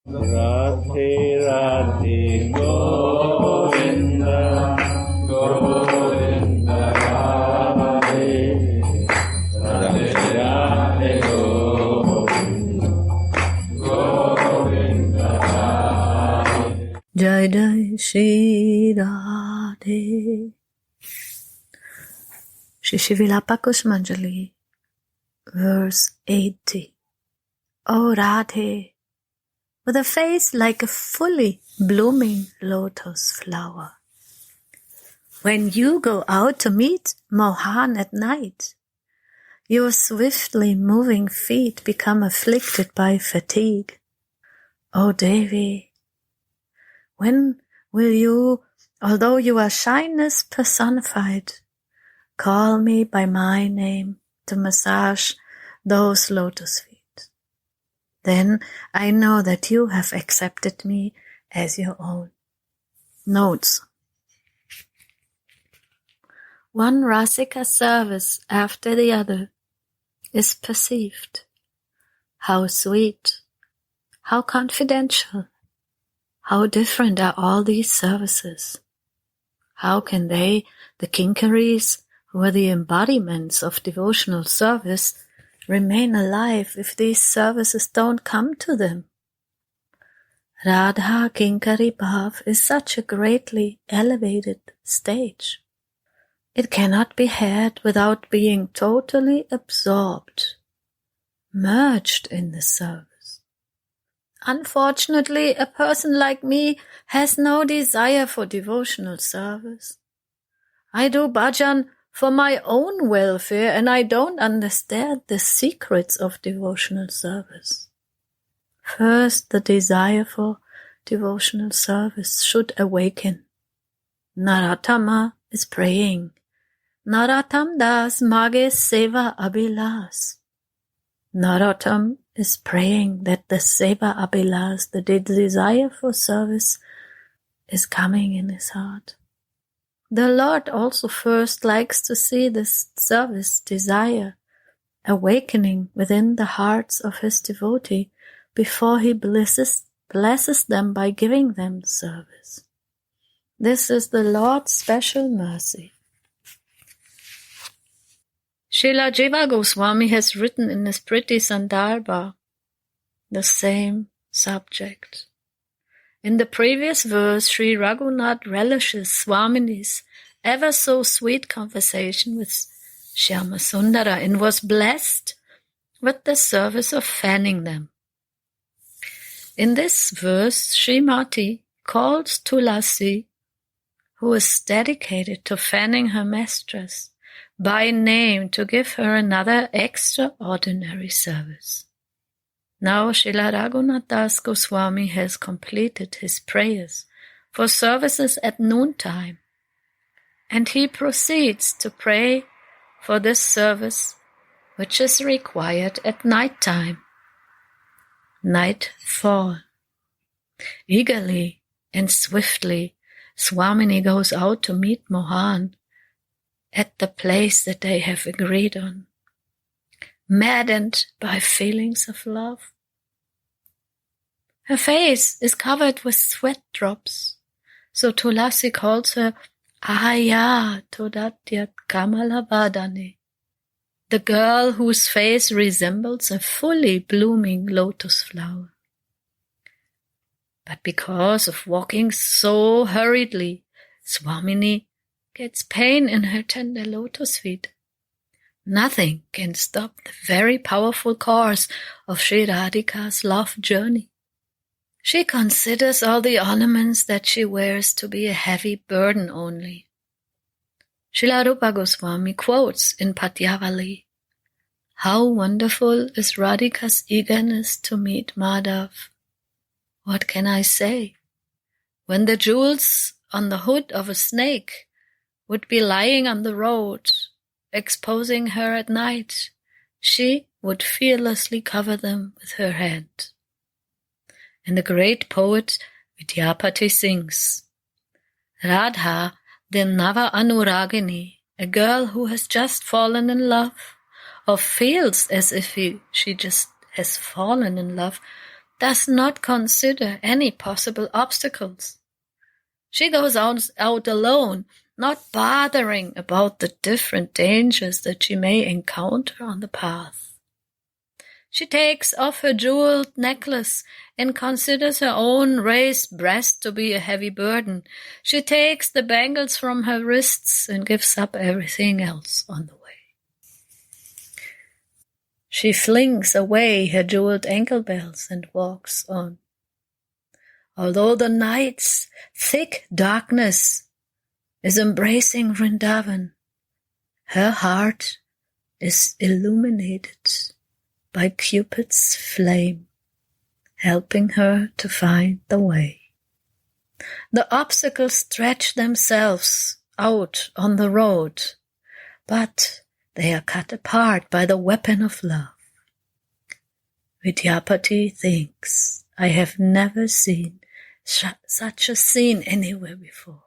Radhe Radhe Govinda Govinda Radhe Radhe Radhe Govinda Govinda Radhe. Jai Jai Shri Radhe. Shri Vilapa Kusumanjali, verse 80. O Radhe, with a face like a fully blooming lotus flower, when you go out to meet Mohan at night, your swiftly moving feet become afflicted by fatigue. O Devi, when will you, although you are shyness personified, call me by my name to massage those lotus feet? Then I know that you have accepted me as your own. Notes. One Rasika service after the other is perceived. How sweet, how confidential, how different are all these services. How can they, the kinkaris, who are the embodiments of devotional service, remain alive if these services don't come to them? Radha Kinkari Bhav is such a greatly elevated stage. It cannot be had without being totally absorbed, merged in the service. Unfortunately, a person like me has no desire for devotional service. I do bhajan for my own welfare, and I don't understand the secrets of devotional service. First, the desire for devotional service should awaken. Naratama is praying. Narottam das mage seva abhilas. Narottam is praying that the seva abhilas, the desire for service, is coming in his heart. The Lord also first likes to see this service desire awakening within the hearts of his devotee before he blesses them by giving them service. This is the Lord's special mercy. Srila Jiva Goswami has written in his pretty Sandarbha the same subject. In the previous verse, Sri Raghunath relishes Swamini's ever-so-sweet conversation with Shyama Sundara and was blessed with the service of fanning them. In this verse, Srimati calls Tulasi, who is dedicated to fanning her mistress, by name to give her another extraordinary service. Now Srila Raghunath Das Goswami has completed his prayers for services at noontime, and he proceeds to pray for this service which is required at night time. Nightfall. Eagerly and swiftly, Swamini goes out to meet Mohan at the place that they have agreed on, maddened by feelings of love. Her face is covered with sweat drops, so Tulasi calls her Ahaya Todatyat Kamalavadane, the girl whose face resembles a fully blooming lotus flower. But because of walking so hurriedly, Swamini gets pain in her tender lotus feet. Nothing can stop the very powerful course of Sri Radhika's love journey. She considers all the ornaments that she wears to be a heavy burden only. Srila Rupa Goswami quotes in Patyavali, "How wonderful is Radhika's eagerness to meet Madhav. What can I say? When the jewels on the hood of a snake would be lying on the road, exposing her at night, she would fearlessly cover them with her hand." And the great poet Vidyapati sings, Radha, the Nava Anuragini, a girl who has just fallen in love, or feels as if she just has fallen in love, does not consider any possible obstacles. She goes out alone, not bothering about the different dangers that she may encounter on the path. She takes off her jeweled necklace and considers her own raised breast to be a heavy burden. She takes the bangles from her wrists and gives up everything else on the way. She flings away her jeweled ankle bells and walks on. Although the night's thick darkness is embracing Vrindavan, her heart is illuminated by Cupid's flame, helping her to find the way. The obstacles stretch themselves out on the road, but they are cut apart by the weapon of love. Vidyapati thinks, I have never seen such a scene anywhere before.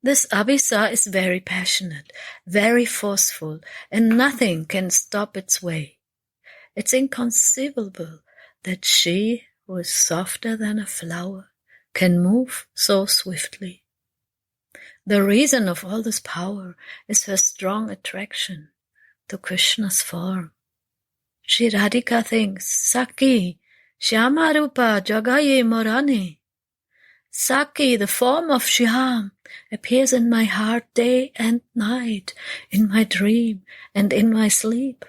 This Abhisa is very passionate, very forceful, and nothing can stop its way. It's inconceivable that she, who is softer than a flower, can move so swiftly. The reason of all this power is her strong attraction to Krishna's form. Shri Radhika thinks, Saki, Shyamarupa Jagaye Morani. Saki, the form of Shyam, appears in my heart day and night, in my dream and in my sleep.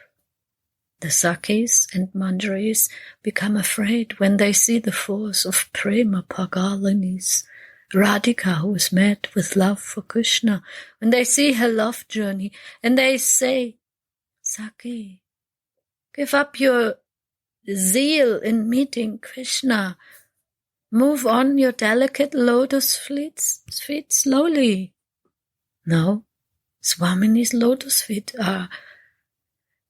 The Sakis and Manjaris become afraid when they see the force of Prema Pagalini's Radhika, who is mad with love for Krishna, when they see her love journey, and they say, Saki, give up your zeal in meeting Krishna. Move on your delicate lotus feet slowly. No, Swamini's lotus feet are,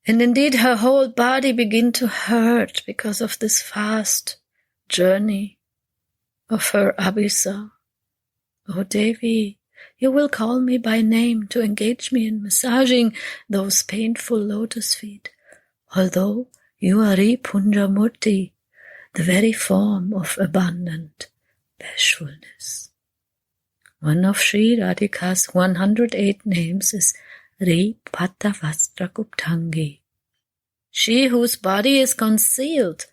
and indeed her whole body begin to hurt because of this fast journey of her Abhisa. Oh Devi, you will call me by name to engage me in massaging those painful lotus feet, although you are Punjamurti, the very form of abundant bashfulness. One of Sri Radhika's 108 names is Ri Patavastra Guptangi, she whose body is concealed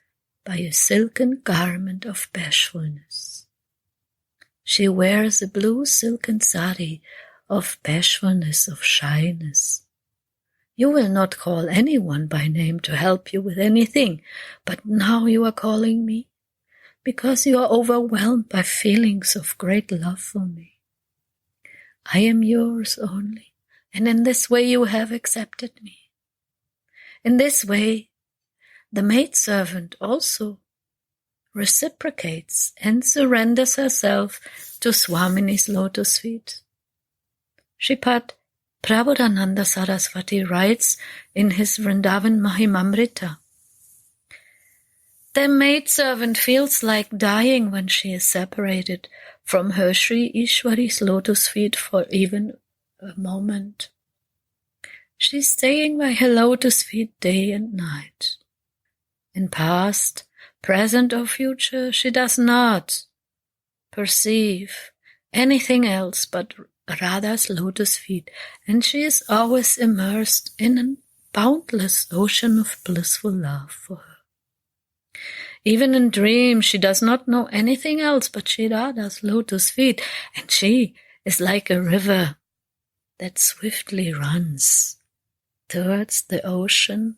by a silken garment of bashfulness. She wears a blue silken sari of bashfulness, of shyness. You will not call anyone by name to help you with anything, but now you are calling me because you are overwhelmed by feelings of great love for me. I am yours only, and in this way you have accepted me. In this way, the maidservant also reciprocates and surrenders herself to Swamini's lotus feet. Shripad Prabodhananda Saraswati writes in his Vrindavan Mahimamrita, the maidservant feels like dying when she is separated from her Sri Ishwari's lotus feet for even a moment. She is staying by her lotus feet day and night. In past, present or future, she does not perceive anything else but Radha's lotus feet, and she is always immersed in a boundless ocean of blissful love for her. Even in dreams, she does not know anything else but Sri Radha's lotus feet, and she is like a river that swiftly runs towards the ocean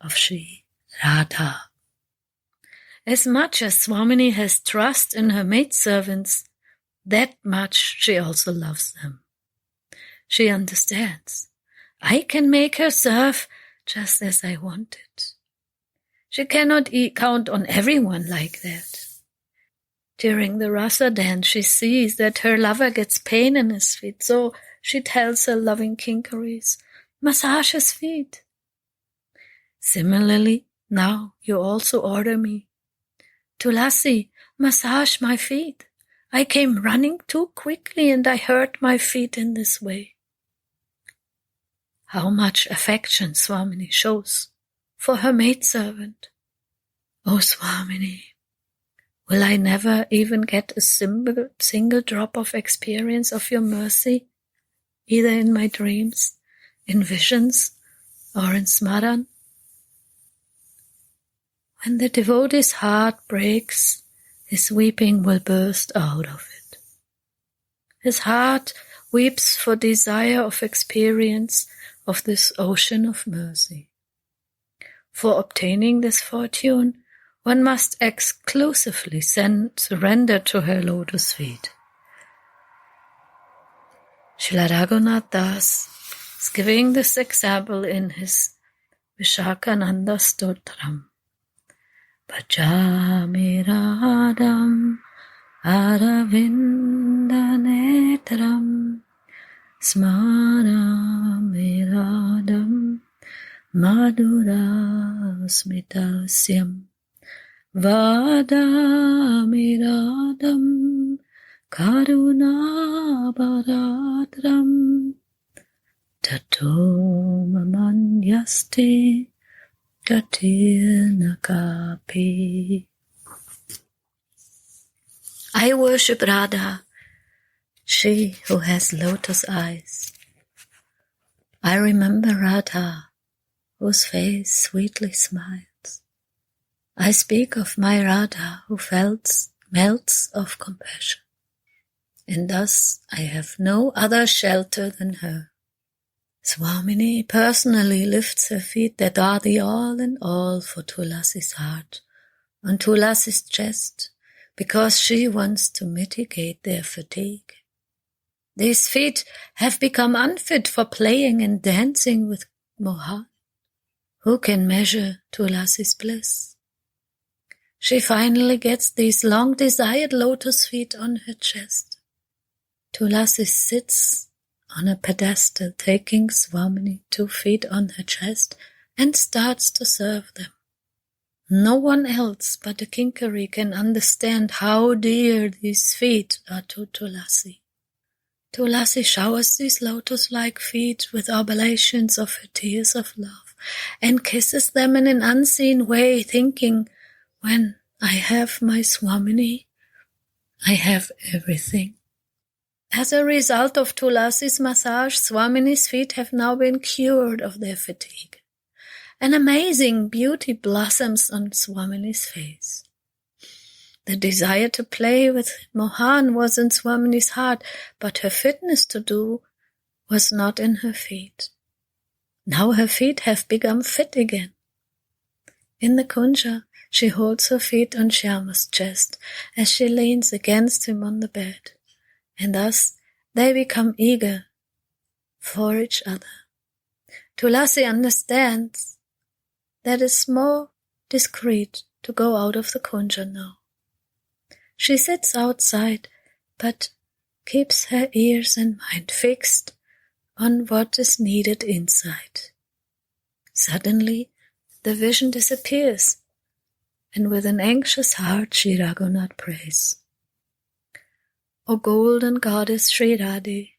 of Sri Radha. As much as Swamini has trust in her maidservants, that much she also loves them. She understands. I can make her serve just as I want it. She cannot count on everyone like that. During the rasa dance, she sees that her lover gets pain in his feet, so she tells her loving kinkaris, massage his feet. Similarly, now you also order me, Tulasi, massage my feet. I came running too quickly and I hurt my feet in this way. How much affection Swamini shows for her maidservant. Oh Swamini, will I never even get a single drop of experience of your mercy, either in my dreams, in visions, or in smaran? When the devotee's heart breaks, his weeping will burst out of it. His heart weeps for desire of experience of this ocean of mercy. For obtaining this fortune, one must exclusively surrender to her lotus feet. Srila Raghunath Das is giving this example in his Vishakhananda Stotram. Bhajami Radham Aravindanetram Smarami Radham Madhurasmitasyam Vadami Radham Karunabharatram Tato Mamanyaste Gatirnakapi. I worship Radha, she who has lotus eyes. I remember Radha, whose face sweetly smiles. I speak of my Radha, who melts of compassion. And thus I have no other shelter than her. Swamini personally lifts her feet that are the all in all for Tulasi's heart, on Tulasi's chest, because she wants to mitigate their fatigue. These feet have become unfit for playing and dancing with Mohan. Who can measure Tulasi's bliss? She finally gets these long-desired lotus feet on her chest. Tulasi sits on a pedestal, taking Swamini 2 feet on her chest, and starts to serve them. No one else but the Kinkari can understand how dear these feet are to Tulasi. Tulasi showers these lotus-like feet with oblations of her tears of love, and kisses them in an unseen way, thinking, when I have my Swamini, I have everything. As a result of Tulasi's massage, Swamini's feet have now been cured of their fatigue. An amazing beauty blossoms on Swamini's face. The desire to play with Mohan was in Swamini's heart, but her fitness to do was not in her feet. Now her feet have become fit again. In the kunja, she holds her feet on Shyama's chest as she leans against him on the bed. And thus they become eager for each other. Tulasi understands that it's more discreet to go out of the kunja now. She sits outside, but keeps her ears and mind fixed on what is needed inside. Suddenly, the vision disappears, and with an anxious heart, Sri Raghunath prays. O golden goddess Sri Radhe,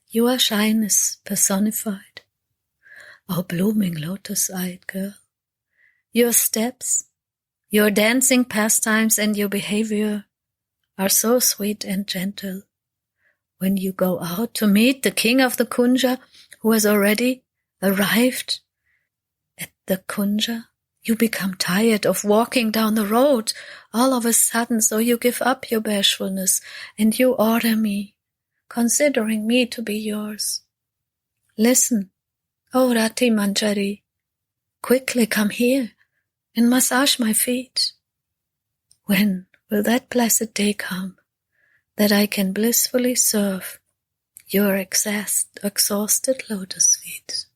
you are shyness personified. O blooming lotus-eyed girl, your steps, your dancing pastimes and your behavior are so sweet and gentle. When you go out to meet the king of the kunja who has already arrived at the kunja, you become tired of walking down the road all of a sudden, so you give up your bashfulness and you order me, considering me to be yours. Listen, O Rati Manjari, quickly come here and massage my feet. When will that blessed day come that I can blissfully serve your exhausted lotus feet?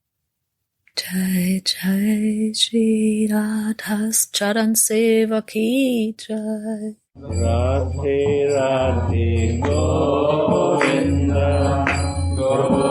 Jai Jai Shri Radha's Charan Seva ki Jai. Radhe Radhe Govinda Govinda